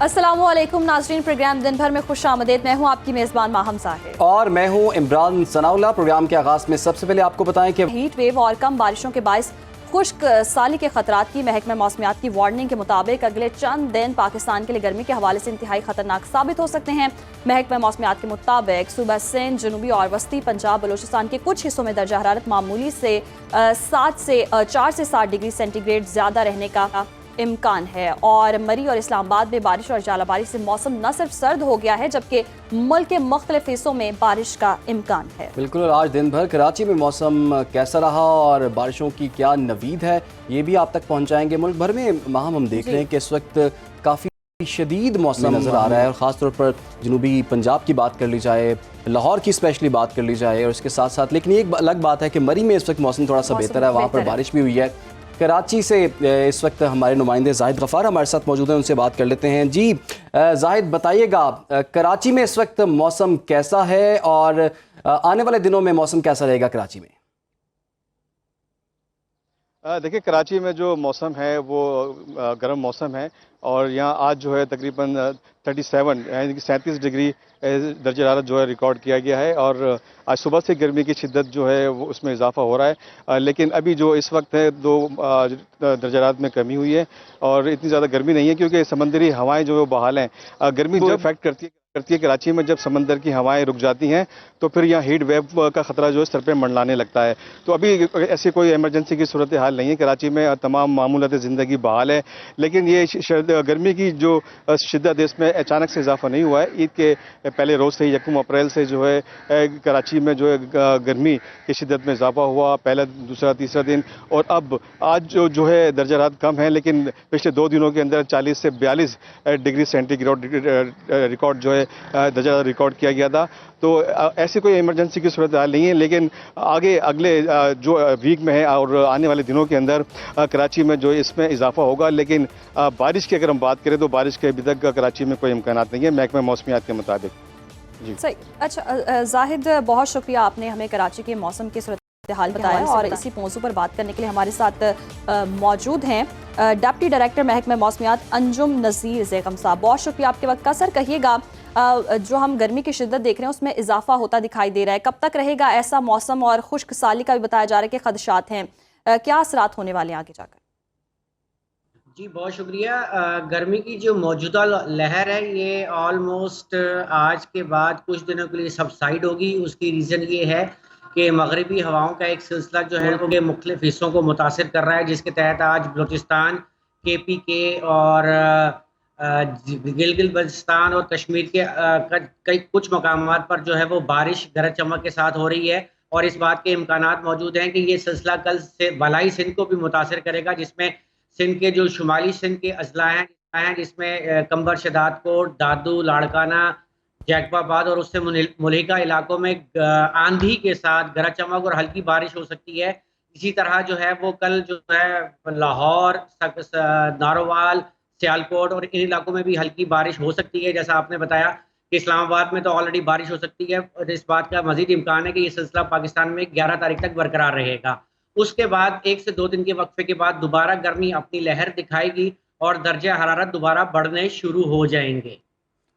अस्सलामुअलैकुम नाज़रीन, प्रोग्राम दिन भर में खुश आमदेद। मैं हूँ आपकी मेज़बान माहम साहिर और मैं हूँ इमरान सनाउल्लाह। प्रोग्राम के आगाज़ में सबसे पहले आपको बताएं कि हीट वेव और कम बारिशों के बायस खुश्क साली के खतरात की महकमा मौसमियात की वार्निंग के मुताबिक अगले चंद दिन पाकिस्तान के लिए गर्मी के हवाले से इंतहाई खतरनाक साबित हो सकते हैं। महकमा मौसमियात के मुताबिक सुबह सिंध, जनूबी और वस्ती पंजाब, बलूचिस्तान के कुछ हिस्सों में दर्जा हरारत मामूली से 4 से 7 डिग्री सेंटीग्रेड ज़्यादा रहने का इम्कान है और मरी और इस्लामाबाद में बारिश और जालाबारी से मौसम न सिर्फ सर्द हो गया है जबकि मुल्क के मुख्तलिफ हिस्सों में बारिश का इम्कान है। बिल्कुल, और आज दिन भर कराची में मौसम कैसा रहा और बारिशों की क्या नवीद है ये भी आप तक पहुंचाएंगे। मुल्क भर में हम देख रहे हैं कि इस वक्त काफ़ी शदीद मौसम नज़र आ रहा है और ख़ासतौर पर जनूबी पंजाब की बात कर ली जाए, लाहौर की स्पेशली बात कर ली जाए और इसके साथ साथ लेकिन एक अलग बात है कि मरी में इस वक्त मौसम थोड़ा सा बेहतर है, वहाँ पर बारिश भी हुई है। कराची से इस वक्त हमारे नुमाइंदे जाहिद गफ़ार हमारे साथ मौजूद हैं, उनसे बात कर लेते हैं। जी जाहिद, बताइएगा कराची में इस वक्त मौसम कैसा है और आने वाले दिनों में मौसम कैसा रहेगा कराची में? देखिए, कराची में जो मौसम है वो गर्म मौसम है और यहाँ आज जो है तकरीबन 37 यानी कि 37 डिग्री दर्जे हरारत जो है रिकॉर्ड किया गया है और आज सुबह से गर्मी की शिद्दत जो है वो उसमें इजाफा हो रहा है। लेकिन अभी जो इस वक्त है 2 दर्जे हरारत में कमी हुई है और इतनी ज़्यादा गर्मी नहीं है क्योंकि समंदरी हवाएं जो है बहाल हैं। गर्मी जो इफेक्ट करती है कराची में, जब समंदर की हवाएं रुक जाती हैं तो फिर यहाँ हीट वेव का खतरा जो है सर पे मंडलाने लगता है। तो अभी ऐसी कोई इमरजेंसी की सूरत हाल नहीं है कराची में, तमाम मामूलात ज़िंदगी बहाल है। लेकिन ये गर्मी की जो शिद्दत है इसमें अचानक से इजाफा नहीं हुआ है। ईद के पहले रोज़ से 1 अप्रैल से जो है कराची में जो है गर्मी की शिद्दत में इजाफा हुआ, पहला, दूसरा, तीसरा दिन। और अब आज जो है दर्जा हरारत कम है लेकिन पिछले 2 दिनों के अंदर 40 से 42 डिग्री सेंटीग्रेड रिकॉर्ड जो है दर्जा रिकॉर्ड किया गया था। तो ऐसी कोई इमरजेंसी की सूरत हाल नहीं है। लेकिन आगे अगले जो वीक में है और आने वाले दिनों के अंदर कराची में जो इसमें इजाफा होगा। लेकिन बारिश की अगर हम बात करें तो बारिश के अभी तक कराची में कोई इम्कानात नहीं है महकमा मौसमियात के मुताबिक। जी सही। अच्छा जाहिद, बहुत शुक्रिया, आपने हमें कराची के मौसम की सूरत हाल बताया और इसी मौजू पर बात करने के लिए हमारे साथ मौजूद हैं डिप्टी डायरेक्टर महकमा मौसमियात अंजुम नज़ीर ज़ेगम साहब। बहुत शुक्रिया आपके वक्त का। सर, कहिएगा जो हम गर्मी की शिद्दत देख रहे हैं उसमें इजाफा होता दिखाई दे रहा है, कब तक रहेगा ऐसा मौसम और खुश्क साली का भी बताया जा रहा है कि खदशात हैं, क्या असरात होने वाले हैं आगे जाकर? जी बहुत शुक्रिया। गर्मी की जो मौजूदा लहर है ये ऑलमोस्ट आज के बाद कुछ दिनों के लिए सबसाइड होगी। उसकी रीज़न ये है कि मगरबी हवाओं का एक सिलसिला जो है वो मुख्तलिफ हिस्सों को मुतासिर कर रहा है, जिसके तहत आज बलूचिस्तान, KPK और गिलगित बल्तिस्तान और कश्मीर के कई कुछ मकामात पर जो है वो बारिश गरज चमक के साथ हो रही है। और इस बात के इम्कानात मौजूद हैं कि ये सिलसिला कल से बलाई सिंध को भी मुतासिर करेगा, जिसमें सिंध के जो शुमाली सिंध के अजला हैं जिसमें कंबर, शदादकोट, दादू, लाड़काना, जैकबाबाद और उससे मुल्हिका इलाकों में आंधी के साथ गरज चमक और हल्की बारिश हो सकती है। इसी तरह जो है वो कल जो है लाहौर, नारोवाल, सियालकोट और इन इलाकों में भी हल्की बारिश हो सकती है। जैसा आपने बताया कि इस्लामाबाद में तो ऑलरेडी बारिश हो सकती है और इस बात का मजीद इम्कान है कि ये सिलसिला पाकिस्तान में 11 तारीख तक बरकरार रहेगा। उसके बाद 1 से 2 दिन के वक्फे के बाद दोबारा गर्मी अपनी लहर दिखाएगी और दर्जा हरारत दोबारा बढ़ने शुरू हो जाएंगे।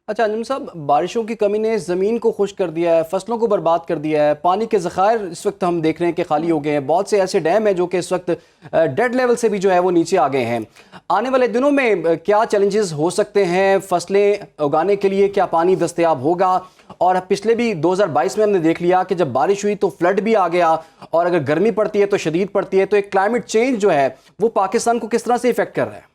अच्छा अंजुम साहब, बारिशों की कमी ने ज़मीन को खुश्क कर दिया है, फसलों को बर्बाद कर दिया है, पानी के ज़खायर इस वक्त हम देख रहे हैं कि खाली हो गए हैं, बहुत से ऐसे डैम हैं जो कि इस वक्त डेड लेवल से भी जो है वो नीचे आ गए हैं। आने वाले दिनों में क्या चैलेंजेस हो सकते हैं? फसलें उगाने के लिए क्या पानी दस्तयाब होगा? और पिछले भी 2022 में हमने देख लिया कि जब बारिश हुई तो फ्लड भी आ गया और अगर गर्मी पड़ती है तो शदीद पड़ती है। तो एक क्लाइमेट चेंज जो है वो पाकिस्तान को किस तरह से इफेक्ट कर रहा है?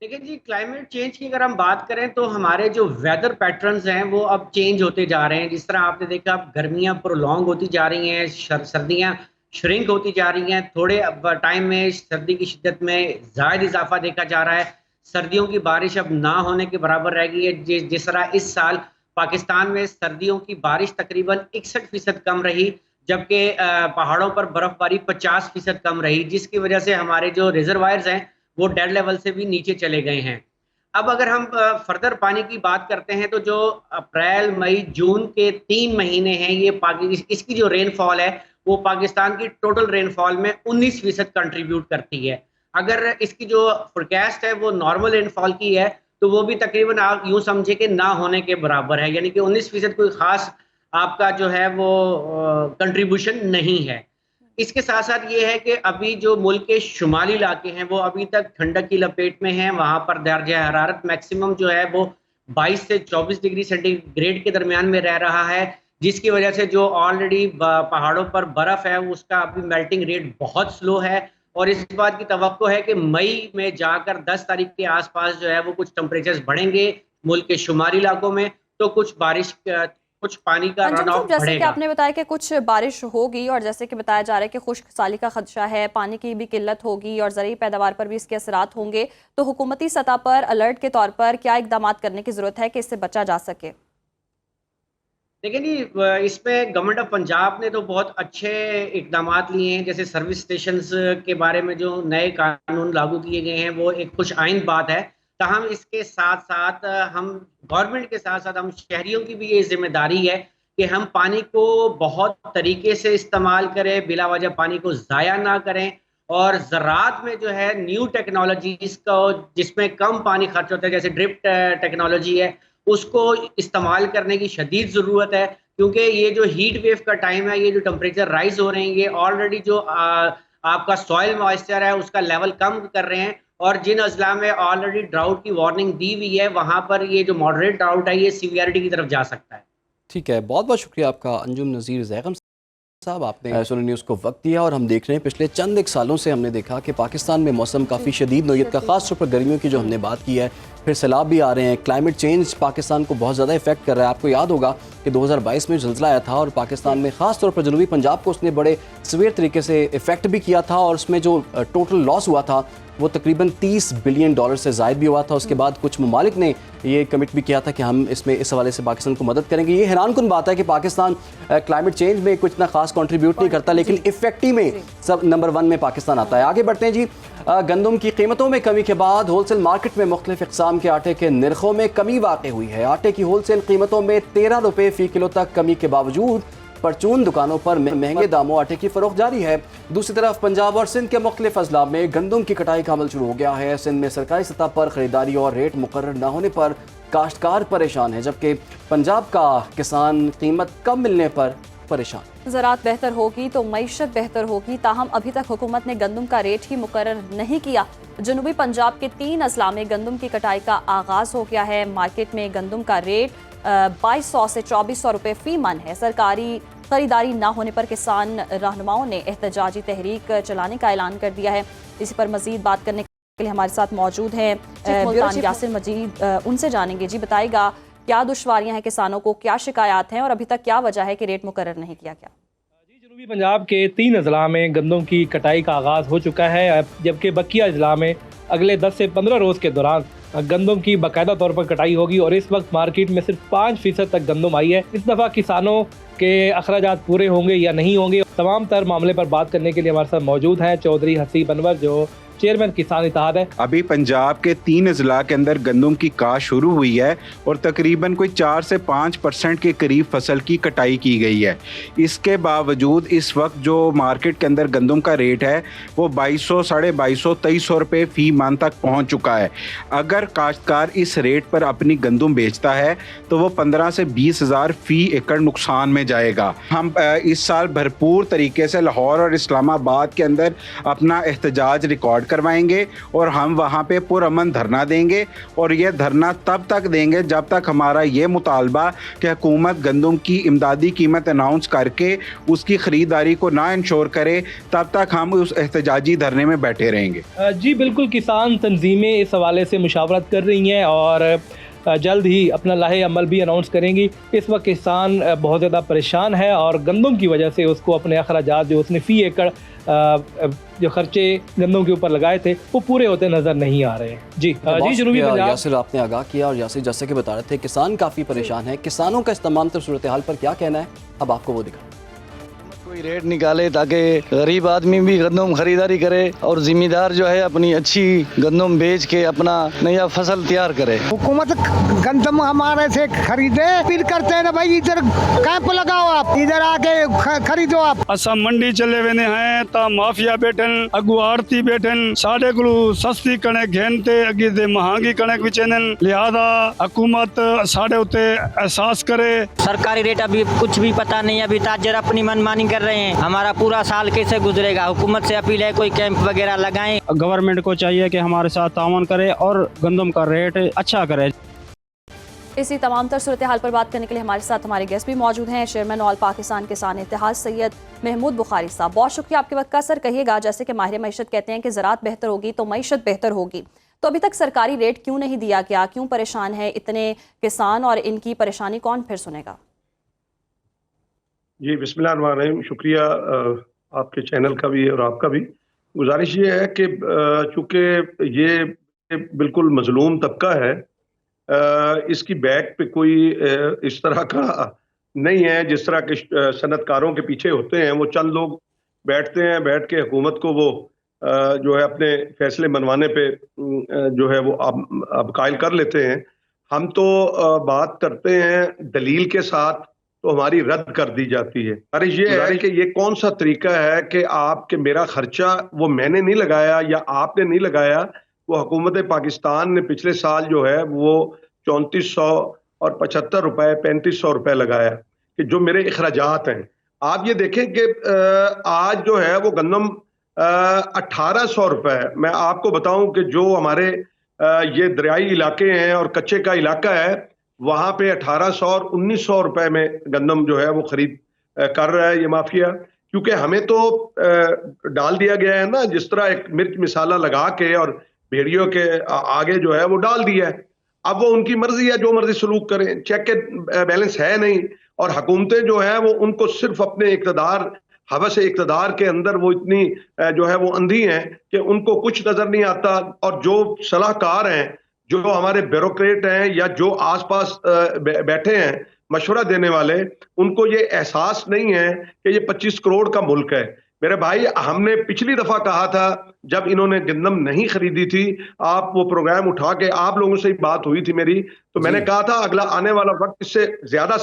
देखिए जी, क्लाइमेट चेंज की अगर हम बात करें तो हमारे जो वेदर पैटर्न्स हैं वो अब चेंज होते जा रहे हैं। जिस तरह आपने देखा अब गर्मियां प्रोलॉन्ग होती जा रही हैं, सर्दियां श्रिंक होती जा रही हैं। थोड़े टाइम में सर्दी की शिद्दत में ज़ायद इजाफा देखा जा रहा है। सर्दियों की बारिश अब ना होने के बराबर रह गई है। जिस तरह इस साल पाकिस्तान में सर्दियों की बारिश तकरीबन 61% कम रही, जबकि पहाड़ों पर बर्फबारी 50% कम रही, जिसकी वजह से हमारे जो रिजर्वायर्स हैं वो डेड लेवल से भी नीचे चले गए हैं। अब अगर हम फर्दर पानी की बात करते हैं तो जो अप्रैल, मई, जून के 3 महीने हैं ये इसकी जो रेनफॉल है वो पाकिस्तान की टोटल रेनफॉल में 19% कंट्रीब्यूट करती है। अगर इसकी जो फोरकास्ट है वो नॉर्मल रेनफॉल की है تو وہ بھی تقریباً آپ یوں سمجھے کہ نہ ہونے کے برابر ہے، یعنی کہ 19% کوئی خاص آپ کا جو ہے وہ کنٹریبیوشن نہیں ہے۔ اس کے ساتھ ساتھ یہ ہے کہ ابھی جو ملک کے شمالی علاقے ہیں وہ ابھی تک ٹھنڈک کی لپیٹ میں ہیں، وہاں پر درجہ حرارت میکسیمم جو ہے وہ 22 سے 24 ڈگری سینٹی گریڈ کے درمیان میں رہ رہا ہے، جس کی وجہ سے جو آلریڈی پہاڑوں پر برف ہے اس کا ابھی میلٹنگ ریٹ بہت سلو ہے، اور اس بات کی توقع ہے کہ مئی میں جا کر 10 تاریخ کے آس پاس جو ہے وہ کچھ ٹمپریچرز بڑھیں گے ملک کے شمالی علاقوں میں، تو کچھ کچھ پانی کا رن آف جیسے بڑھے کہ گا۔ آپ نے بتایا کہ کچھ بارش ہوگی، اور جیسے کہ بتایا جا رہا ہے کہ خشک سالی کا خدشہ ہے، پانی کی بھی قلت ہوگی اور زرعی پیداوار پر بھی اس کے اثرات ہوں گے، تو حکومتی سطح پر الرٹ کے طور پر کیا اقدامات کرنے کی ضرورت ہے کہ اس سے بچا جا سکے؟ لیکن اس میں گورنمنٹ آف پنجاب نے تو بہت اچھے اقدامات لیے ہیں، جیسے سروس اسٹیشنز کے بارے میں جو نئے قانون لاگو کیے گئے ہیں وہ ایک خوش آئند بات ہے، تاہم اس کے ساتھ ساتھ ہم گورنمنٹ کے ساتھ ساتھ ہم شہریوں کی بھی یہ ذمہ داری ہے کہ ہم پانی کو بہت طریقے سے استعمال کریں، بلا وجہ پانی کو ضائع نہ کریں، اور زراعت میں جو ہے نیو ٹیکنالوجیز کا جس میں کم پانی خرچ ہوتا ہے، جیسے ڈرپ ٹیکنالوجی ہے، اس کو استعمال کرنے کی شدید ضرورت ہے، کیونکہ یہ جو ہیٹ ویو کا ٹائم ہے، یہ جو ٹمپریچر رائز ہو رہے ہیں، یہ آلریڈی جو آپ کا سوائل موئسچر ہے اس کا لیول کم کر رہے ہیں، اور جن اضلاع میں آلریڈی ڈراؤٹ کی وارننگ دی ہوئی ہے وہاں پر یہ جو ماڈریٹ ڈراؤٹ ہے یہ سیویئرٹی کی طرف جا سکتا ہے۔ ٹھیک ہے، بہت بہت شکریہ آپ کا انجم نذیر زیغم صاحب، آپ نے سونی نیوز کو وقت دیا، اور ہم دیکھ رہے ہیں پچھلے چند ایک سالوں سے ہم نے دیکھا کہ پاکستان میں موسم کافی شدید نوعیت کا، خاص طور پر گرمیوں کی جو ہم نے بات کی ہے، پھر سیلاب بھی آ رہے ہیں، کلائمیٹ چینج پاکستان کو بہت زیادہ افیکٹ کر رہا ہے۔ آپ کو یاد ہوگا کہ 2022 میں زلزلہ آیا تھا اور پاکستان میں خاص طور پر جنوبی پنجاب کو اس نے بڑے سویر طریقے سے افیکٹ بھی کیا تھا، اور اس میں جو ٹوٹل لاس ہوا تھا وہ تقریباً $30 بلین سے زائد بھی ہوا تھا۔ اس کے بعد کچھ ممالک نے یہ کمٹ بھی کیا تھا کہ ہم اس حوالے سے پاکستان کو مدد کریں گے۔ یہ حیران کن بات ہے کہ پاکستان کلائمیٹ چینج میں کچھ اتنا خاص کنٹریبیوٹ نہیں کرتا، لیکن افیکٹی میں سب نمبر 1 میں پاکستان آتا ہے۔ آگے بڑھتے ہیں جی، گندم کی قیمتوں میں کمی کے بعد ہول سیل مارکیٹ میں مختلف اقسام کے آٹے کے نرخوں میں کمی واقع ہوئی ہے۔ آٹے کی ہول سیل قیمتوں میں ₹13 فی کلو تک کمی کے باوجود پرچون دکانوں پر مہنگے داموں آٹے کی فروخت جاری ہے۔ دوسری طرف پنجاب اور سندھ کے مختلف اضلاع میں گندم کی کٹائی کا عمل شروع ہو گیا ہے۔ سندھ میں سرکاری سطح پر خریداری اور ریٹ مقرر نہ ہونے پر کاشتکار پریشان ہے، جبکہ پنجاب کا کسان قیمت کم ملنے پر پریشان۔ زراعت بہتر ہوگی تو معیشت بہتر ہوگی، تاہم ابھی تک حکومت نے گندم کا ریٹ ہی مقرر نہیں کیا۔ جنوبی پنجاب کے 3 اضلاع میں گندم کی کٹائی کا آغاز ہو گیا ہے۔ مارکیٹ میں گندم کا ریٹ 2200 سے 2400 روپے فی من ہے۔ سرکاری خریداری نہ ہونے پر کسان رہنماؤں نے احتجاجی تحریک چلانے کا اعلان کر دیا ہے۔ اسی پر مزید بات کرنے کے لیے ہمارے ساتھ موجود ہیں ملتان یاسر مجید، ان سے جانیں گے، جی بتائے گا کیا دشواریاں ہیں کسانوں کو، کیا شکایات ہیں، اور ابھی تک کیا وجہ ہے کہ ریٹ مقرر نہیں کیا گیا؟ جنوبی پنجاب کے 3 اضلاع میں گندم کی کٹائی کا آغاز ہو چکا ہے، جبکہ بقیہ اضلاع میں اگلے 10 سے 15 روز کے دوران گندم کی باقاعدہ طور پر کٹائی ہوگی، اور اس وقت مارکیٹ میں صرف 5% تک گندم آئی ہے۔ اس دفعہ کسانوں کے اخراجات پورے ہوں گے یا نہیں ہوں گے، تمام تر معاملے پر بات کرنے کے لیے ہمارے ساتھ موجود ہیں چودھری حسیب انور، جو چیئرمین کسان اتحاد ہے۔ ابھی پنجاب کے 3 اضلاع کے اندر گندم کی کاشت شروع ہوئی ہے اور تقریباً کوئی 4 سے 5% کے قریب فصل کی کٹائی کی گئی ہے۔ اس کے باوجود اس وقت جو مارکیٹ کے اندر گندم کا ریٹ ہے وہ 2200، 2250، 2300 روپے فی من تک پہنچ چکا ہے۔ اگر کاشتکار اس ریٹ پر اپنی گندم بیچتا ہے تو وہ 15 سے 20 ہزار فی ایکڑ نقصان میں جائے گا۔ ہم اس سال بھرپور طریقے سے لاہور اور اسلام آباد کے اندر اپنا احتجاج ریکارڈ کروائیں گے، اور ہم وہاں پہ پرامن دھرنا دیں گے، اور یہ دھرنا تب تک دیں گے جب تک ہمارا یہ مطالبہ کہ حکومت گندم کی امدادی قیمت اناؤنس کر کے اس کی خریداری کو نہ انشور کرے، تب تک ہم اس احتجاجی دھرنے میں بیٹھے رہیں گے۔ جی بالکل، کسان تنظیمیں اس حوالے سے مشاورت کر رہی ہیں اور جلد ہی اپنا لاہے عمل بھی اناؤنس کریں گی۔ اس وقت کسان بہت زیادہ پریشان ہے، اور گندم کی وجہ سے اس کو اپنے اخراجات جو اس نے فی ایکڑ جو خرچے گندم کے اوپر لگائے تھے وہ پورے ہوتے نظر نہیں آ رہے ہیں۔ جی جنوبی پنجاب، یاسر آپ نے آگاہ کیا، اور یاسر جیسے کہ بتا رہے تھے کسان کافی پریشان ہیں، کسانوں کا اس تمام تر صورتحال پر کیا کہنا ہے، اب آپ کو وہ دکھا۔ کو कोई रेट निकाले ताकि गरीब आदमी भी गंदम खरीदारी करे और जिम्मेदार जो है अपनी अच्छी गंदम बेच के अपना नया फसल तैयार करे। हुकूमत गंदम हमारे से खरीदे, अपील करते हैं ना भाई इधर कैंप लगाओ, आप इधर आके खरीदो। आप असा मंडी चले वेने हैं ता माफिया बैठन, अगू आड़ती बैठन, साढ़े को सस्ती कणक घेनते अगे दे महंगी कणक विचेनन, लिहाजा हुकूमत साढ़े उते एहसास करे। सरकारी रेट अभी कुछ भी पता नहीं, अभी ताजर अपनी मनमानी कर रहे हैं। हमारा पूरा साल कैसे गुजरेगा? हुकूमत से अपील है कोई कैंप वगैरह लगाएं। गवर्नमेंट को चाहिए कि हमारे साथ तावन करे और गंदम का रेट अच्छा करे। इसी तमाम तर सूरत हाल पर बात करने के लिए हमारे साथ हमारे गेस्ट भी मौजूद हैं। चेयरमैन ऑल पाकिस्तान किसान इत्तेहाद सैयद महमूद बुखारी साहब, बहुत शुक्रिया आपके वक्त का। सर कहिएगा, जैसे कि माहिर मईशत कहते हैं कि ज़राअत बेहतर होगी तो मईशत बेहतर होगी, तो अभी तक सरकारी रेट क्यों नहीं दिया गया? क्यों परेशान है इतने किसान और इनकी परेशानी कौन फिर सुनेगा? जी बिस्मिल्लाहिर्रहमानिर्रहीम, शुक्रिया आपके चैनल का भी और आपका भी। गुजारिश ये है कि चूँकि ये बिल्कुल मजलूम तबका है, इसकी बैक पे कोई इस तरह का नहीं है जिस तरह के सनतकारों के पीछे होते हैं। वो चंद लोग बैठते हैं, बैठ के हुकूमत को वो जो है अपने फैसले मनवाने पे जो है वो अब कायल कर लेते हैं। हम तो बात करते हैं दलील के साथ, तो हमारी रद्द कर दी जाती है। अरे ये है कि ये कौन सा तरीका है कि आपके मेरा खर्चा वो मैंने नहीं लगाया या आपने नहीं लगाया, वो हुकूमत पाकिस्तान ने पिछले साल जो है वो 3400 और 75 रुपए 3500 रुपए लगाया कि जो मेरे अखराजात हैं। आप ये देखें कि आज जो है वो गंदम 1800 रुपए है। मैं आपको बताऊं कि जो हमारे ये दरियाई इलाके हैं और कच्चे का इलाका है, वहां पे 1800 और 1900 रुपए में गंदम जो है वो खरीद कर रहा है ये माफिया। क्योंकि हमें तो डाल दिया गया है ना, जिस तरह एक मिर्च मिसाला लगा के और भेड़ियों के आगे जो है वो डाल दिया है। अब वो उनकी मर्जी है, जो मर्जी सलूक करें, चेक के बैलेंस है नहीं। और हुकूमतें जो है वो उनको सिर्फ अपने इक़्तिदार, हवस इक़्तिदार के अंदर वो इतनी जो है वो अंधी हैं कि उनको कुछ नजर नहीं आता। और जो सलाहकार हैं, जो हमारे ब्यूरोक्रेट हैं या जो आसपास बैठे हैं मशवरा देने वाले, उनको ये एहसास नहीं है कि ये 25 करोड़ का मुल्क है। मेरे भाई, हमने पिछली दफा कहा था जब इन्होंने गंदम नहीं खरीदी थी, आप वो प्रोग्राम उठा के आप लोगों से ही बात हुई थी मेरी, तो मैंने कहा था अगला आने वाला वक्त इससे ज्यादा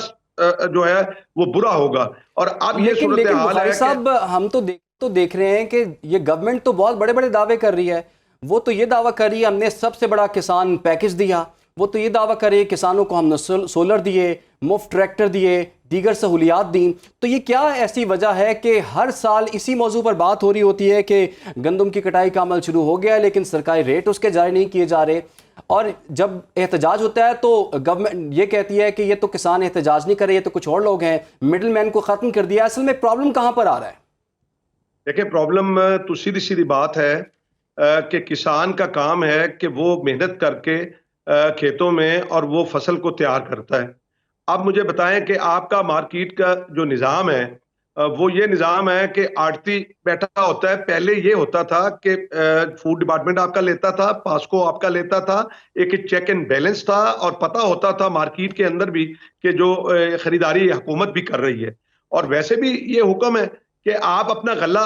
जो है वो बुरा होगा। और अब ये सूरत हाल है साहब, हम तो देख रहे हैं कि ये गवर्नमेंट तो बहुत बड़े बड़े दावे कर रही है। वो तो ये दावा कर रही है हमने सबसे बड़ा किसान पैकेज दिया, वो तो ये दावा कर रही है किसानों को हमने सोलर दिए, मुफ्त ट्रैक्टर दिए, दीगर सहूलियात दी। तो ये क्या ऐसी वजह है कि हर साल इसी मौजू पर बात हो रही होती है कि गंदम की कटाई का अमल शुरू हो गया है लेकिन सरकारी रेट उसके जारी नहीं किए जा रहे, और जब एहतजाज होता है तो गवर्नमेंट ये कहती है कि ये तो किसान एहतजाज नहीं कर रहे, ये तो कुछ और लोग हैं, मिडिल मैन को ख़त्म कर दिया। असल में प्रॉब्लम कहाँ पर आ रहा है? देखिए, प्रॉब्लम तो सीधी सीधी बात है कि किसान का काम है कि वो मेहनत करके खेतों में और वो फसल को तैयार करता है। अब मुझे बताएं कि आपका मार्केट का जो निज़ाम है वो ये निज़ाम है कि आड़ती बैठा होता है। पहले ये होता था कि फूड डिपार्टमेंट आपका लेता था, पास्को आपका लेता था, एक चेक एंड बैलेंस था और पता होता था मार्केट के अंदर भी कि जो खरीदारी हुकूमत भी कर रही है। और वैसे भी ये हुक्म है कि आप अपना गल्ला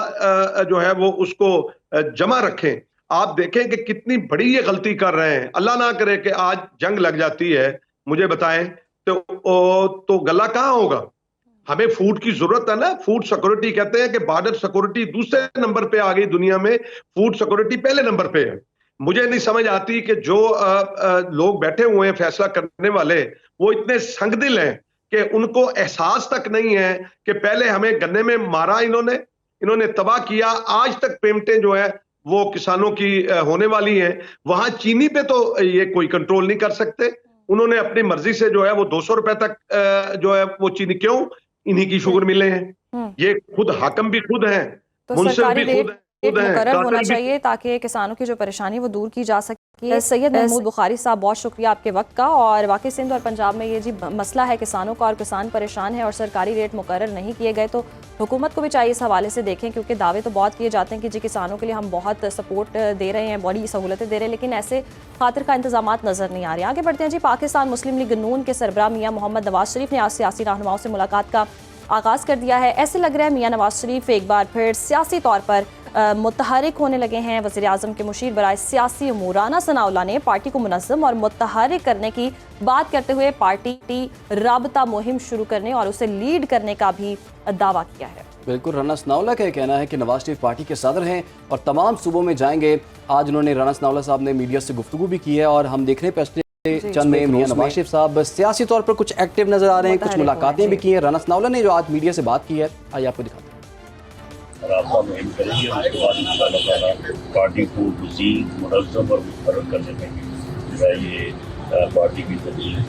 जो है वो उसको जमा रखें। आप देखें कि कितनी बड़ी ये गलती कर रहे हैं। अल्लाह ना करे कि आज जंग लग जाती है, मुझे बताएं तो गला कहाँ होगा? हमें फूड की जरूरत है ना। फूड सिक्योरिटी कहते हैं कि बॉर्डर सिक्योरिटी दूसरे नंबर पे आ गई दुनिया में, फूड सिक्योरिटी पहले नंबर पे है। मुझे नहीं समझ आती कि जो लोग बैठे हुए हैं फैसला करने वाले, वो इतने संगदिल हैं कि उनको एहसास तक नहीं है कि पहले हमें गन्ने में मारा, इन्होंने तबाह किया। आज तक पेमेंटें जो है वो किसानों की होने वाली हैं। वहां चीनी पे तो ये कोई कंट्रोल नहीं कर सकते। उन्होंने अपनी मर्जी से जो है वो 200 रुपए तक जो है वो चीनी, क्यों? इन्हीं की शुगर मिले हैं। ये खुद हाकम भी खुद हैं, तो मुंसिफ भी खुद हैं, मुकर्रर होना चाहिए ताकि किसानों की जो परेशानी वो दूर की जा सके। सैयद महमूद बुखारी साहब, बहुत शुक्रिया आपके वक्त का। और वाकई सिंध और पंजाब में ये जी मसला है किसानों का, और किसान परेशान है और सरकारी रेट मुकर्रर नहीं किए गए, तो हुकूमत को भी चाहिए इस हवाले से देखें, क्योंकि दावे तो बहुत किए जाते हैं कि जी किसानों के लिए हम बहुत सपोर्ट दे रहे हैं, बड़ी सहूलतें दे रहे हैं, लेकिन ऐसे खातिर का इंतजाम नजर नहीं आ रहे। आगे बढ़ते हैं जी। पाकिस्तान मुस्लिम लीग नून के सरबराह मियां मोहम्मद नवाज शरीफ ने आज सियासी रहनुमाओं से मुलाकात का आगाज़ कर दिया है। ऐसे लग रहा है मियां नवाज शरीफ एक बार फिर सियासी तौर पर मुतहरिक होने लगे हैं। वज़ीर आज़म के मुशीर बराए सियासी उमूर राना सनाउल्लाह ने पार्टी को मुनज़्ज़म और मुतहरिक करने की बात करते हुए पार्टी राबता मुहिम शुरू करने और उसे लीड करने का भी दावा किया है। बिल्कुल, राना सनाउल्लाह का कहना है कि नवाज शरीफ पार्टी के सदर हैं और तमाम सूबों में जाएंगे। आज उन्होंने राना सनाउल्लाह साहब ने मीडिया से गुफ्तगू भी की है और हम देख रहे हैं पिछले चंद में मियां नवाज शरीफ साहब सियासी तौर पर कुछ एक्टिव नजर आ रहे हैं, कुछ मुलाकातें भी की हैं। राना सनाउल्लाह ने जो आज मीडिया से बात की है, आइए आपको दिखाते हैं। रास्ता मुहिम करेंगे, उसके बाद इंशाअल्लाह ताला पार्टी को मज़ीद मुनज़्ज़म और मुस्तरद करने में जो है ये पार्टी की तब्दीली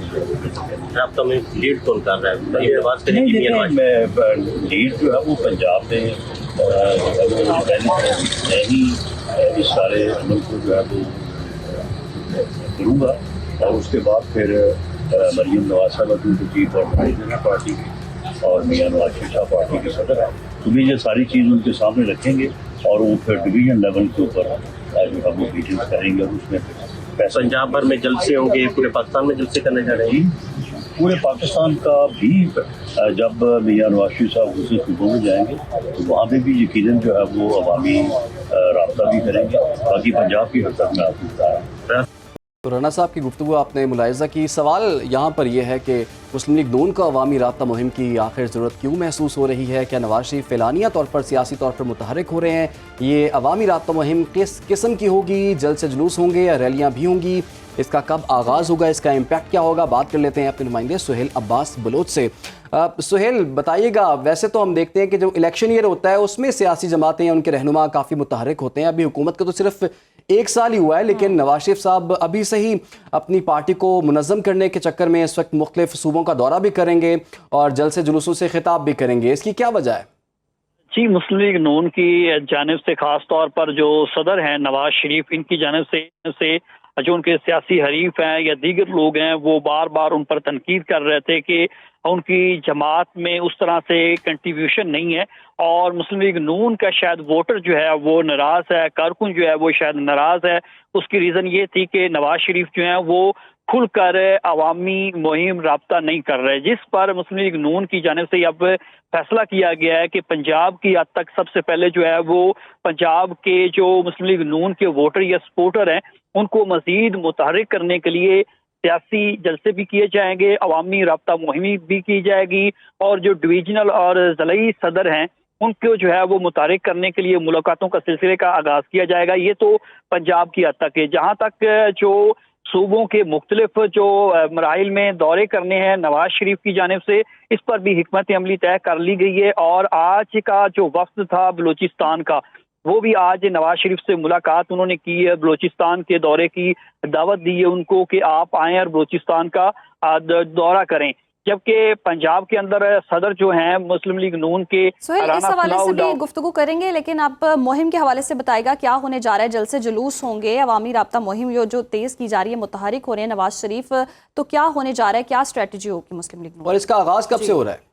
रास्ता में लीड कौन कर रहा है? ये बात करें कि लीड जो है वो पंजाब में मैं ही इस सारे अमल को जो है वो करूँगा और उसके बाद फिर मरीम नवाज साहब जो चीफ ऑर्गेनाइजर है पार्टी की और मियां नवाज शरीफ साहब पार्टी के सदर है, तो भी ये सारी चीज़ उनके सामने रखेंगे और वो फिर डिवीजन लेवल के ऊपर जो है वो मीटिंग करेंगे और उसमें पंजाब भर में जलसे होंगे, पूरे पाकिस्तान में जलसे करने जा रहे हैं। पूरे पाकिस्तान का भी जब मियां नवाज शरीफ साहब दूसरे सूबों में जाएंगे तो वहाँ पे भी यकीनन जो है वो अवामी राब्ता भी करेंगे। बाकी पंजाब की हद तक मैं आपको बता रहा हूँ। तो राना साहब की गुफ्तगू आपने मुलाहिज़ा की। सवाल यहाँ पर यह है कि मुस्लिम लीग नून को अवामी राब्ता मुहिम की आखिर ज़रूरत क्यों महसूस हो रही है? क्या नवाज शरीफ फ़ैलानिया तौर पर सियासी तौर पर मुतहरिक हो रहे हैं? ये अवामी राब्ता मुहिम किस किस्म की होगी? जल्द से जुलूस होंगे या रैलियाँ भी होंगी? इसका कब आगाज़ होगा? इसका इम्पैक्ट क्या होगा? बात कर लेते हैं अपने नुमाइंदे सुहेल अब्बास बलोच से। सुहेल बताइएगा, वैसे तो हम देखते हैं कि जो इलेक्शन ईयर होता है उसमें सियासी जमातें या उनके रहनुमा काफ़ी मुतहरिक होते हैं। अभी हुकूमत का तो सिर्फ एक साल ही हुआ है, लेकिन नवाज शरीफ साहब अभी से ही अपनी पार्टी को मुनज़्ज़म करने के चक्कर में इस वक्त मुख्तलिफ सूबों का दौरा भी करेंगे और जलसे जुलूसों से खिताब भी करेंगे। इसकी क्या वजह है? जी, मुस्लिम लीग नून की जानिब से ख़ास तौर पर जो सदर हैं नवाज शरीफ, इनकी जानिब से जो उनके सियासी हरीफ हैं या दीगर लोग हैं वो बार बार उन पर तनकीद कर रहे थे कि उनकी जमात में उस तरह से कंट्रीब्यूशन नहीं है और मुस्लिम लीग नून का शायद वोटर जो है वो नाराज़ है, कारकुन जो है वो शायद नाराज़ है। उसकी रीज़न ये थी कि नवाज शरीफ जो है वो खुलकर अवामी मुहिम राब्ता नहीं कर रहे, जिस पर मुस्लिम लीग नून की जानिब से अब फैसला किया गया है कि पंजाब की हद तक सबसे पहले जो है वो पंजाब के जो मुस्लिम लीग नून के वोटर या सपोर्टर हैं उनको मज़ीद मुतहरिक करने के लिए सियासी जलसे भी किए जाएंगे, अवामी राब्ता मुहिम भी की जाएगी और जो डिवीजनल और ज़िलाई सदर हैं उनको जो है वो मुतहरिक करने के लिए मुलाकातों का सिलसिले का आगाज़ किया जाएगा। ये तो पंजाब की हद तक है। जहाँ तक जो सूबों के मुख्तलिफ जो मराहिल में दौरे करने हैं नवाज शरीफ की जानिब से, इस पर भी हिकमत अमली तय कर ली गई है और आज का जो वफ्द था बलूचिस्तान का वो भी आज नवाज शरीफ से मुलाकात उन्होंने की है। बलूचिस्तान के दौरे की दावत दी है उनको कि आप आएँ और बलूचिस्तान का दौरा करें, जबकि पंजाब के अंदर सदर जो हैं मुस्लिम लीग नून के इस हवाले से भी गुफ्तगू करेंगे, लेकिन आप मुहिम के हवाले से बताएगा क्या होने जा रहा है? जल्द से जुलूस होंगे, अवामी राब्ता मुहिम जो तेज़ की जा रही है, मुतहरिक हो रहे हैं नवाज शरीफ, तो क्या होने जा रहा है? क्या स्ट्रेटजी होगी मुस्लिम लीग नून और इसका आगाज़ कब से हो रहा है?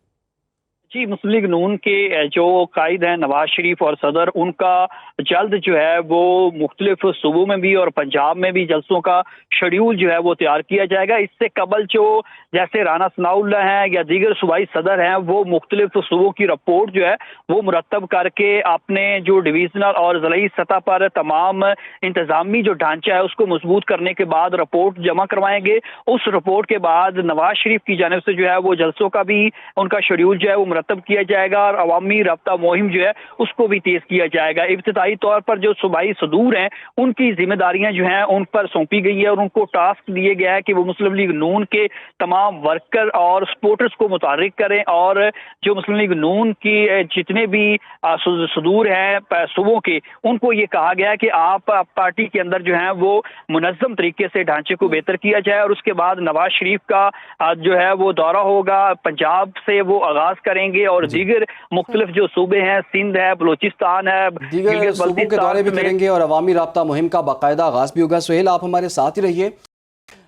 जी, मुस्लिम लीग नून के जो कायद हैं नवाज शरीफ और सदर, उनका जल्द जो है वो मुख्तलिफ सूबों में भी और पंजाब में भी जलसों का शेड्यूल जो है वो तैयार किया जाएगा। इससे कबल जो जैसे राना सनाउल्लाह हैं या दीगर सूबाई सदर हैं वो मुख्तलिफ सूबों की रिपोर्ट जो है वो मुरतब करके अपने जो डिवीजनल और ज़िलाई सतह पर तमाम इंतज़ामी जो ढांचा है उसको मजबूत करने के बाद रिपोर्ट जमा करवाएंगे। उस रिपोर्ट के बाद नवाज शरीफ की जानिब से जो है वो जलसों का भी उनका शेड्यूल जो है वो मुरतब किया जाएगा और अवामी राब्ता मुहिम जो है उसको भी तेज किया जाएगा। इब्तिदाई तौर पर जो सूबाई सदूर हैं उनकी जिम्मेदारियां जो हैं उन पर सौंपी गई है और उनको टास्क दिए गया है कि वो मुस्लिम लीग नून के तमाम वर्कर और सपोर्टर्स को मुतहरिक करें और जो मुस्लिम लीग नून की जितने भी सदूर हैं सूबों के, उनको ये कहा गया है कि आप पार्टी के अंदर जो है वो मुनज़्ज़म तरीके से ढांचे को बेहतर किया जाए और उसके बाद नवाज शरीफ का जो है वो दौरा होगा, पंजाब से वो आगाज करेंगे और दीगर मुख्तलिफ जो सूबे हैं, सिंध है, बलूचिस्तान है, दीगर सूबों के दौरे भी करेंगे और अवामी राब्ता मुहिम का बाकायदा आगाज भी होगा। सुहेल, आप हमारे साथ ही रहिए।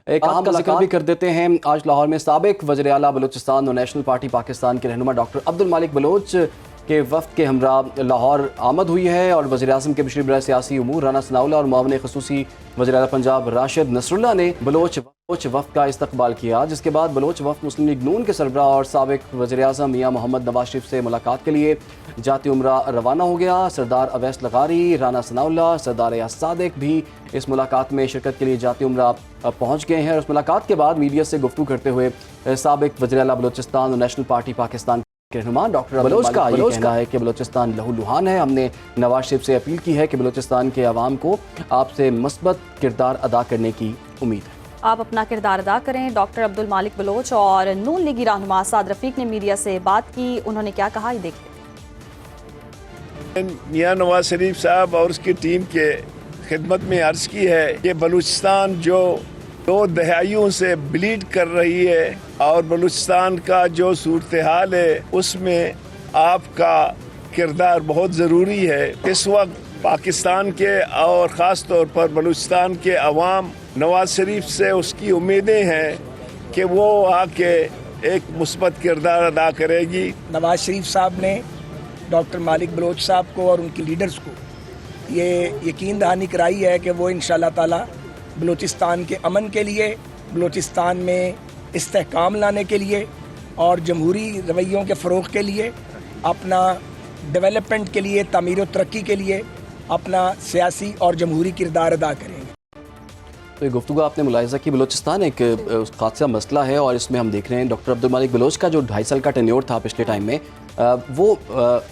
एक अहम का जिक्र भी कर देते हैं। आज लाहौर में साबिक वज़ीर आला बलूचिस्तान और नेशनल पार्टी पाकिस्तान के रहनुमा डॉक्टर अब्दुल मालिक बलोच के वफ्द के हमरा लाहौर आमद हुई है और वज़ीर आज़म के मुशीर बराए सियासी उमूर राना सनाउल्लाह और मुआविन ख़ुसूसी वज़ीर आला पंजाब राशिद नसरुल्लाह ने बलोच बलोच वफ़द का इस्तकबाल किया, जिसके बाद बलोच वफ़द मुस्लिम लीग नून के सरबराह और साबिक वज़ीर-ए-आज़म मियां मोहम्मद नवाज शरीफ से मुलाकात के लिए जाती उम्रा रवाना हो गया। सरदार अवैस लगारी, राना सनाउल्लाह, सरदार एयाज सादिक भी इस मुलाकात में शिरकत के लिए जाती उम्रा पहुँच गए हैं। और उस मुलाकात के बाद मीडिया से गुफ्तगू करते हुए साबिक वज़ीर आला बलोचिस्तान और नेशनल पार्टी पाकिस्तान के रहनुमा डॉक्टर बलोच का ये कहना है कि बलोचिस्तान लहूलुहान है। हमने नवाज शरीफ से अपील की है कि बलोचिस्तान के अवाम को आपसे मस्बत किरदार अदा करने की उम्मीद है। आप अपना किरदार अदा करें। डॉक्टर अब्दुल मालिक बलोच और नून लीगी रहनुमा साद रफीक ने मीडिया से बात की। उन्होंने क्या कहा, ये देखिए। मियां नवाज शरीफ साहब और उसकी टीम के खिदमत में अर्ज़ की है कि बलूचिस्तान जो 2 दहाइयों से ब्लीड कर रही है और बलूचिस्तान का जो सूरत हाल है उसमें आपका किरदार बहुत ज़रूरी है। इस वक्त पाकिस्तान के और ख़ास तौर पर बलूचिस्तान के अवाम नवाज शरीफ से उसकी उम्मीदें हैं कि वो आके एक मुस्बत किरदार अदा करेगी। नवाज शरीफ साहब ने डॉक्टर मालिक बलोच साहब को और उनकी लीडर्स को ये यकीन दहानी कराई है कि वो इंशाअल्लाह ताला बलूचिस्तान के अमन के लिए, बलूचिस्तान में इस्तेहकाम लाने के लिए और जमहूरी रवैयों के फ़रोग़ के लिए, अपना डेवलपमेंट के लिए, तामीर और तरक्की के लिए अपना सियासी और जमहूरी किरदार अदा करेंगे। तो ये गुफ्तगू आपने मुलाहिज़ा की। बलूचिस्तान एक खासा मसला है और इसमें हम देख रहे हैं डॉक्टर अब्दुल मालिक बलोच का जो 2.5 साल का टेन्योर था पिछले टाइम में, वो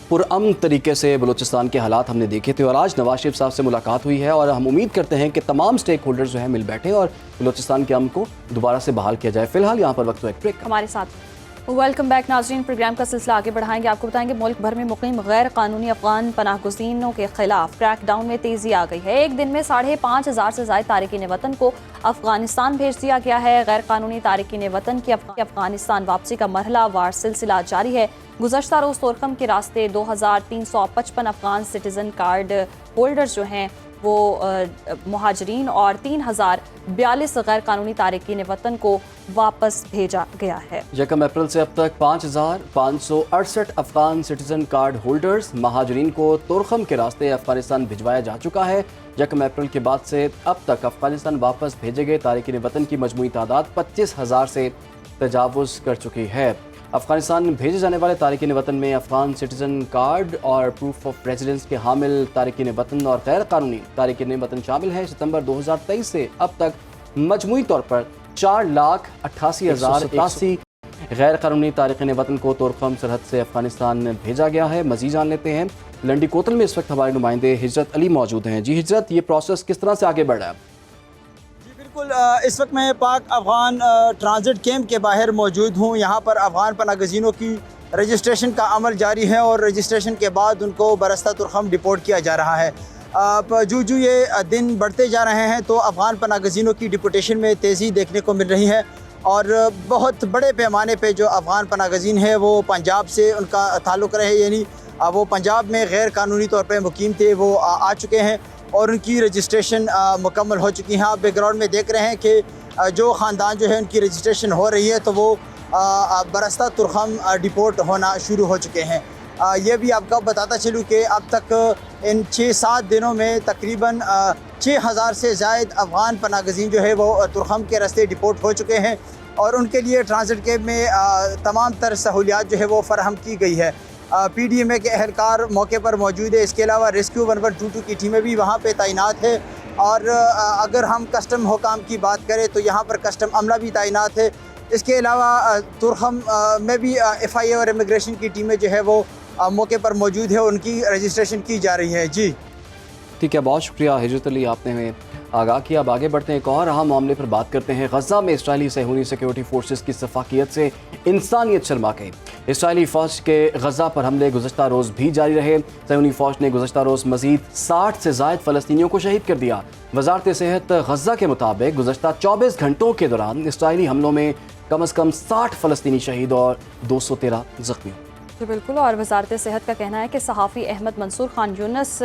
पुरअमन तरीके से बलूचिस्तान के हालात हमने देखे थे। और आज नवाज शरीफ साहब से मुलाकात हुई है और हम उम्मीद करते हैं कि तमाम स्टेक होल्डर्स जो हैं मिल बैठे और बलूचिस्तान के अमन को दोबारा से बहाल किया जाए। फिलहाल यहाँ पर वक्त एक ब्रेक। हमारे साथ वेलकम बैक नाज़रीन। प्रोग्राम का सिलसिला आगे बढ़ाएंगे। आपको बताएंगे मुल्क भर में मुकीम गैर कानूनी अफगान पनाह गुज़ीनों के खिलाफ क्रैकडाउन में तेज़ी आ गई है। एक दिन में 5,500 से ज़ायद तारिकीन वतन को अफगानिस्तान भेज दिया गया है। गैर कानूनी तारिकीन वतन की अफगानिस्तान वापसी का मरहला वार सिलसिला जारी है। गुज़श्ता रोज़ तोरखम के रास्ते 2,355 अफगान सिटीज़न कार्ड होल्डर्स जो हैं वो मुहाजिरीन और 3,042 गैर कानूनी तारिकीन वतन को वापस भेजा गया है। 1 अप्रैल से अब तक 5,568 अफगान सिटीजन कार्ड होल्डर्स महाजरीन को तोरखम के रास्ते अफगानिस्तान भिजवाया जा चुका है। 1 अप्रैल के बाद से अब तक अफगानिस्तान वापस भेजे गए तारिकीन वतन की मजमूई तादाद 25,000 से तजावुज़ कर चुकी है। अफगानिस्तान भेजे जाने वाले तारिकीन वतन में अफगान सिटीजन कार्ड और प्रूफ ऑफ रेजिडेंस के हामिल तारिकीन वतन और गैर कानूनी तारिकीन वतन शामिल हैं। सितंबर 2023 से अब तक मजमूई तौर पर 4,88,081 गैर कानूनी तारिकीन वतन को तोरखम सरहद से अफगानिस्तान भेजा गया है। मज़ीद जान लेते हैं। लंडी कोतल में इस वक्त हमारे नुमाइंदे हिजरत अली मौजूद हैं। जी हिजरत, ये प्रोसेस किस तरह से आगे बढ़ रहा है? बिल्कुल, इस वक्त मैं पाक अफ़गान ट्रांजिट कैंप के बाहर मौजूद हूँ। यहाँ पर अफ़गान पनाह गज़ीनों की रजिस्ट्रेशन का अमल जारी है और रजिस्ट्रेशन के बाद उनको बरस्ता तुरखम डिपोर्ट किया जा रहा है। जो ये दिन बढ़ते जा रहे हैं तो अफ़गान पनाह गज़ीनों की डिपोटेशन में तेज़ी देखने को मिल रही है और बहुत बड़े पैमाने पे जो अफ़गान पनाह गज़ीन है वो पंजाब से उनका ताल्लुक़ रहे, यानी वो पंजाब में गैर कानूनी तौर पर मुकीम थे, वो आ चुके हैं और उनकी रजिस्ट्रेशन मुकम्मल हो चुकी है। आप बैकग्राउंड में देख रहे हैं कि जो ख़ानदान जो है उनकी रजिस्ट्रेशन हो रही है तो वो बरस्ता तुरखम डिपोर्ट होना शुरू हो चुके हैं। ये भी आपको बताता चलूँ कि अब तक इन 6-7 दिनों में तकरीबन 6,000 से ज़ायद अफ़गान पनाह गज़ीन जो है वो तुरखम के रास्ते डिपोर्ट हो चुके हैं और उनके लिए ट्रांजिट कैंप में तमाम तर सहूलियात जो है वो फराहम की गई है। PDMA के अहलकार मौके पर मौजूद है। इसके अलावा रेस्क्यू 1122 की टीमें भी वहाँ पे तैनात है और अगर हम कस्टम हुकाम की बात करें तो यहाँ पर कस्टम अमला भी तैनात है। इसके अलावा तुरखम में भी FIA और इमिग्रेशन की टीमें जो है वो मौके पर मौजूद है, उनकी रजिस्ट्रेशन की जा रही है। जी ठीक है, बहुत शुक्रिया हिजरत अली, आपने हमें आगाह किया। अब आगे बढ़ते हैं, एक और अहम मामले पर बात करते हैं। गज़ा में इसराइली सहूनी सिक्योरिटी फोर्सेस की सफाकियत से इंसानियत शर्मा गई। इसराइली फ़ौज के गज़ा पर हमले गुज़श्ता रोज़ भी जारी रहे। सहूनी फ़ौज ने गुज़श्ता रोज़ मज़ीद 60 से ज़ायद फ़लस्तीनियों को शहीद कर दिया। वज़ारत सेहत गज़ा के मुताबिक गुज़श्ता 24 घंटों के दौरान इसराइली हमलों में कम से कम 60 फ़लस्तीनी शहीद और 213 ज़ख्मी। जी बिल्कुल, और वज़ारत सेहत का कहना है कि सहाफ़ी अहमद मंसूर खान यूनुस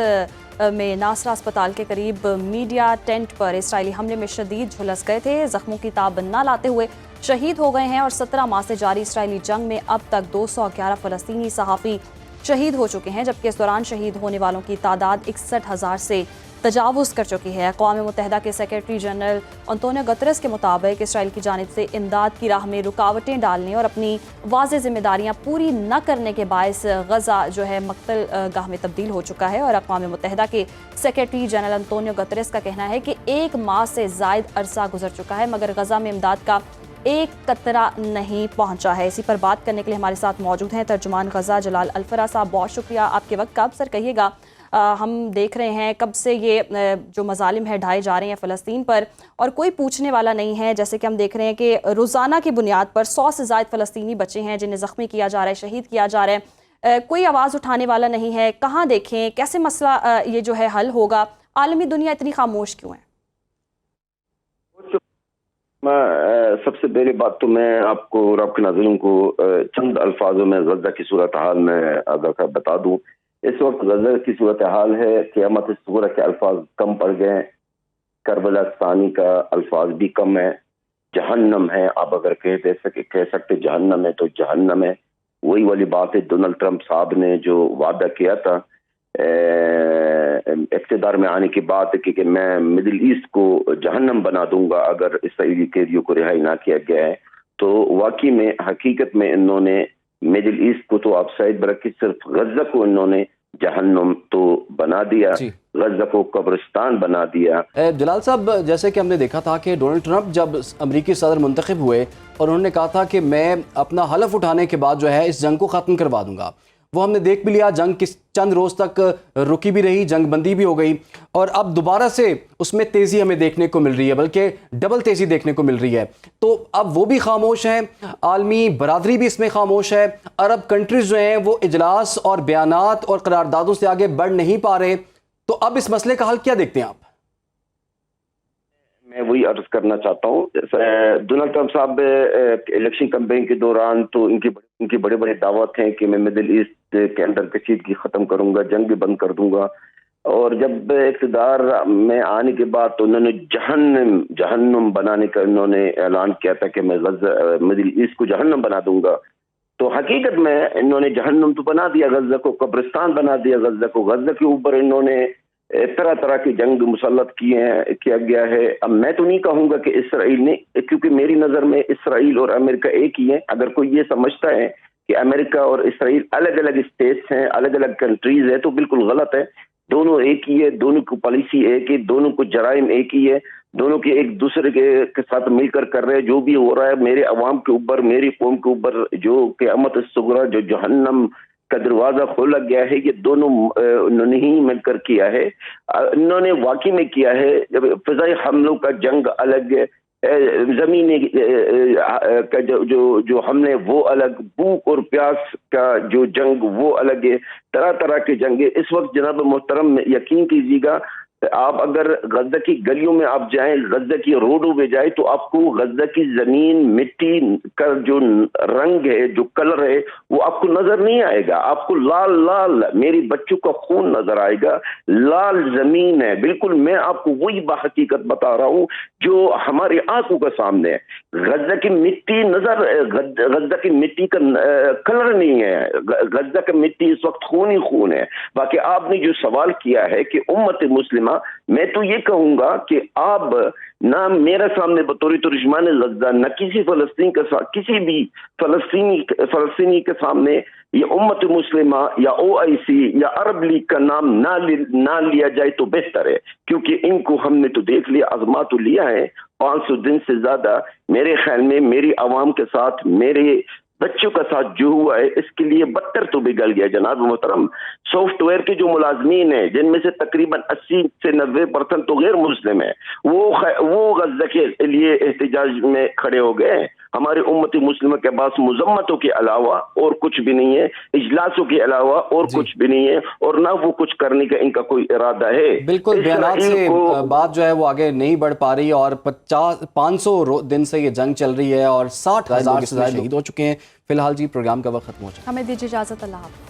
में नासरा अस्पताल के करीब मीडिया टेंट पर इसराइली हमले में शदीद झुलस गए थे। ज़ख्मों की ताब न लाते हुए शहीद हो गए हैं और 17 माह से जारी इसराइली जंग में अब तक 211 फ़लस्तीनी सहाफ़ी शहीद हो चुके हैं, जबकि इस दौरान शहीद होने वालों की तादाद 61,000 से تجاوز کر چکی ہے۔ اقوام متحدہ کے سیکرٹری جنرل انطونیو گترس کے مطابق اسرائیل کی جانب سے امداد کی راہ میں رکاوٹیں ڈالنے اور اپنی واضح ذمہ داریاں پوری نہ کرنے کے باعث غزہ جو ہے مقتل گاہ میں تبدیل ہو چکا ہے، اور اقوام متحدہ کے سیکرٹری جنرل انطونیو گترس کا کہنا ہے کہ 1 ماہ سے زائد عرصہ گزر چکا ہے مگر غزہ میں امداد کا ایک قطرہ نہیں پہنچا ہے۔ اسی پر بات کرنے کے لیے ہمارے ساتھ موجود ہیں ترجمان غزہ جلال الفرا صاحب۔ بہت شکریہ آپ کے وقت کا۔ اب سر کہیے گا، ہم دیکھ رہے ہیں کب سے یہ جو مظالم ہے ڈھائے جا رہے ہیں فلسطین پر، اور کوئی پوچھنے والا نہیں ہے، جیسے کہ ہم دیکھ رہے ہیں کہ روزانہ کی بنیاد پر 100 سے زائد فلسطینی بچے ہیں جنہیں زخمی کیا جا رہا ہے، شہید کیا جا رہا ہے، کوئی آواز اٹھانے والا نہیں ہے۔ کہاں دیکھیں، کیسے مسئلہ یہ جو ہے حل ہوگا؟ عالمی دنیا اتنی خاموش کیوں ہے؟ سب سے پہلی بات تو میں آپ کو اور آپ کے ناظرین کو چند الفاظوں میں غزہ کی صورتحال میں اگر بتا دوں۔ اس وقت غزہ کی صورتحال ہے قیامت صغری کے الفاظ کم پڑ گئے ہیں، کربلا ثانی کا الفاظ بھی کم ہے، جہنم ہے۔ آپ اگر کہہ سکتے جہنم ہے تو جہنم ہے۔ وہی والی بات ہے ڈونلڈ ٹرمپ صاحب نے جو وعدہ کیا تھا اقتدار میں آنے کے بعد کہ میں مڈل ایسٹ کو جہنم بنا دوں گا اگر اسرائیلی قیدیوں کو رہائی نہ کیا گیا ہے، تو واقعی میں حقیقت میں انہوں نے مڈل ایسٹ کو تو آپ سائڈ برکھی صرف غزہ کو انہوں نے جہنم تو بنا دیا، غزہ کو قبرستان بنا دیا۔ جلال صاحب، جیسے کہ ہم نے دیکھا تھا کہ ڈونلڈ ٹرمپ جب امریکی صدر منتخب ہوئے اور انہوں نے کہا تھا کہ میں اپنا حلف اٹھانے کے بعد جو ہے اس جنگ کو ختم کروا دوں گا، وہ ہم نے دیکھ بھی لیا، جنگ چند روز تک رکی بھی رہی، جنگ بندی بھی ہو گئی، اور اب دوبارہ سے اس میں تیزی ہمیں دیکھنے کو مل رہی ہے، بلکہ ڈبل تیزی دیکھنے کو مل رہی ہے۔ تو اب وہ بھی خاموش ہیں، عالمی برادری بھی اس میں خاموش ہے، عرب کنٹریز جو ہیں وہ اجلاس اور بیانات اور قراردادوں سے آگے بڑھ نہیں پا رہے، تو اب اس مسئلے کا حل کیا دیکھتے ہیں آپ؟ میں وہی عرض کرنا چاہتا ہوں، ڈونلڈ ٹرمپ صاحب الیکشن کمپین کے دوران تو ان کی بڑے بڑے دعوت ہیں کہ میں مڈل ایسٹ کے اندر کشیدگی ختم کروں گا، جنگ بھی بند کر دوں گا، اور جب اقتدار میں آنے کے بعد تو انہوں نے جہنم بنانے کا انہوں نے اعلان کیا تھا کہ میں مڈل ایسٹ کو جہنم بنا دوں گا۔ تو حقیقت میں انہوں نے جہنم تو بنا دیا، غزہ کو قبرستان بنا دیا، غزہ کے اوپر انہوں نے طرح طرح کی جنگ مسلط کیا گیا ہے۔ اب میں تو نہیں کہوں گا کہ اسرائیل نے، کیونکہ میری نظر میں اسرائیل اور امریکہ ایک ہی ہیں۔ اگر کوئی یہ سمجھتا ہے کہ امریکہ اور اسرائیل الگ الگ اسٹیٹس ہیں، الگ الگ کنٹریز ہیں، تو بالکل غلط ہے۔ دونوں ایک ہی ہے، دونوں کی پالیسی ایک ہے، دونوں کو جرائم ایک ہی ہے، دونوں کے ایک دوسرے کے ساتھ مل کر رہے ہیں۔ جو بھی ہو رہا ہے میرے عوام کے اوپر، میری قوم کے اوپر، جو قیامت الصغری، جو جہنم کا دروازہ کھولا گیا ہے، یہ دونوں انہوں نے ہی مل کر کیا ہے۔ انہوں نے واقعی میں کیا ہے، جب فضائی حملوں کا جنگ الگ ہے، زمینی کا جو حملے وہ الگ، بھوک اور پیاس کا جو جنگ وہ الگ ہے، طرح طرح کے جنگ ہے۔ اس وقت جناب محترم یقین کیجیے گا، آپ اگر غزہ کی گلیوں میں آپ جائیں، غزہ کی روڈوں میں جائیں، تو آپ کو غزہ کی زمین، مٹی کا جو رنگ ہے، جو کلر ہے، وہ آپ کو نظر نہیں آئے گا۔ آپ کو لال لال میری بچوں کا خون نظر آئے گا، لال زمین ہے بالکل۔ میں آپ کو وہی بحقیقت بتا رہا ہوں جو ہماری آنکھوں کے سامنے ہے۔ غزہ کی مٹی غزہ کی مٹی کا کلر نہیں ہے، غزہ کی مٹی اس وقت خون ہی خون ہے۔ باقی آپ نے جو سوال کیا ہے کہ امت مسلمہ، میں تو یہ کہوں گا کہ آپ نہ میرے سامنے بطور ترجمان غزہ، نہ کسی فلسطین کے ساتھ، کسی بھی فلسطینی کے سامنے یہ امت مسلمہ یا OIC یا عرب لیگ کا نام نہ لیا جائے تو بہتر ہے، کیونکہ ان کو ہم نے تو دیکھ لیا، آزما تو لیا ہے 500 دن سے زیادہ۔ میرے خیال میں میری عوام کے ساتھ، میرے بچوں کا ساتھ جو ہوا ہے، اس کے لیے بدتر تو بگڑ گیا جناب محترم۔ سافٹ ویئر کے جو ملازمین ہیں، جن میں سے تقریباً 80 سے 90% تو غیر مسلم ہیں، وہ غزہ کے لیے احتجاج میں کھڑے ہو گئے۔ ہماری امت مسلمہ کے پاس مذمتوں کے علاوہ اور کچھ بھی نہیں ہے، اجلاسوں کے علاوہ اور کچھ بھی نہیں ہے، اور نہ وہ کچھ کرنے کا ان کا کوئی ارادہ ہے۔ بالکل، بیانات سے بات جو ہے وہ آگے نہیں بڑھ پا رہی، اور 500 دن سے یہ جنگ چل رہی ہے اور 60,000 سے زائد شہید ہو چکے ہیں۔ فی الحال جی پروگرام کا وقت ختم ہو چکا ہے، ہمیں دیجیے اجازت، اللہ حافظ۔